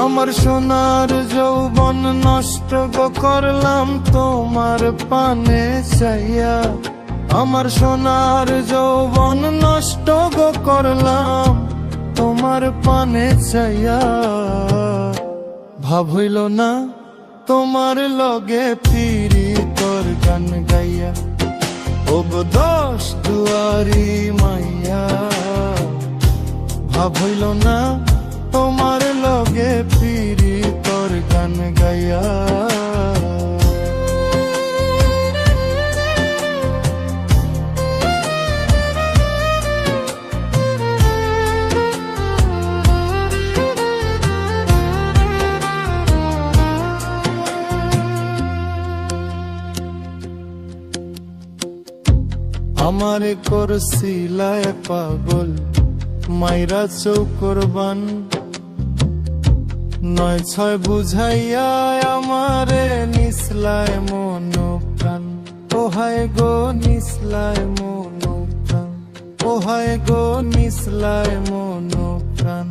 আমার সোনার যৌবন নষ্ট গো করলাম তোমার পানে চাইয়া। আমার সোনার যৌবন নষ্ট গো করলাম তোমার পানে চাইয়া। ভাব হইল না তোমার লগে ফিরি তোর গান গাইয়া। ও গো দশ দুয়ারি মাইয়া, ভাব হইল না তোমার লগে ফিরি তোর গান গাইয়া। আমারে করছিলায় পাগল মাইরা চৌকরবান, নয় ছয় বুঝাইয়া আমারে নিসলায় মন প্রাণ। ওহায় গো নিসলায় মন প্রাণ, ওহায় গো নিসলায় মন প্রাণ।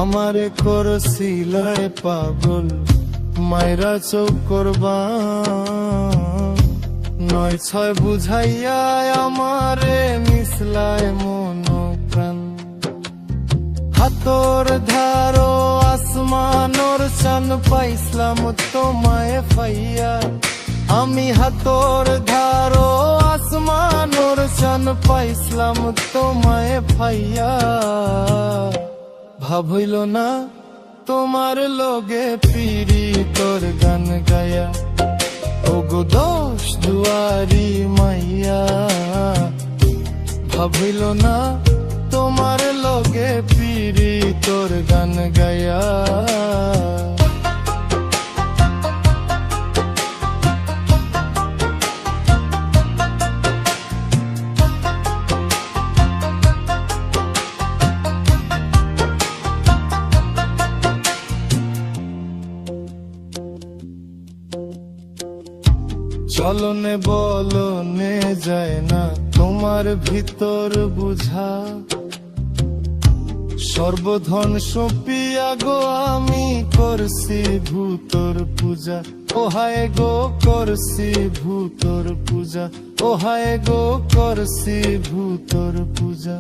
আমারে করছিলায় পাগল মাইরা চৌকরবান, নয় ছয় বুঝাইয়া আমারে মিশলায় মন প্রাণ। হাতর ধারো আসমানোর চান পাইসলাম তোমায় পাইয়া। আমি হাতর ধারো আসমানোর চান পাইসলাম তোমায় পাইয়া। ভাব হইল না তোমার লগে ফিরি তোর গান গায়া। ও গো দশ দুয়ারি মাইয়া, ভাব হইল না তোমার লগে ফিরি তোর গান গায়া। চলনে বলনে যায় না তোমার ভিতর বুঝা। সর্বধন সপিয়া গো আমি করছি ভূতর পূজা। ওহায় গো করছি ভূতর পূজা, ওহায় গো করছি ভূতর পূজা।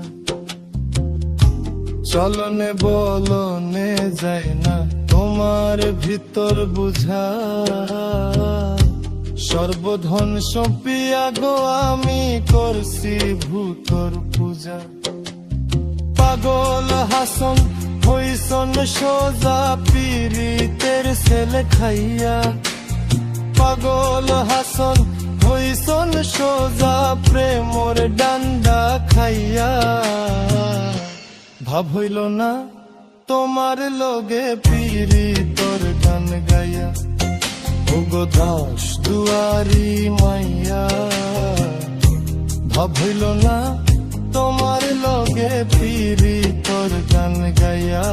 চলনে বলনে যায় না তোমার ভিতর বুঝা। সর্বধন সপিয়া গো আমি করছি ভূতর পূজা। পাগল হাসন হইসন সোজা পীড়িতের ছেলে খাইয়া। পাগল হাসন হইসন সোজা প্রেমর ডান্ডা খাইয়া। ভাব হইল না তোমার লগে ফিরি তোর গান গাইয়া। ও গো দশ দুয়ারি মাইয়া, ভাব হইল না তোমার লগে ফিরি তোর গান গাইয়া।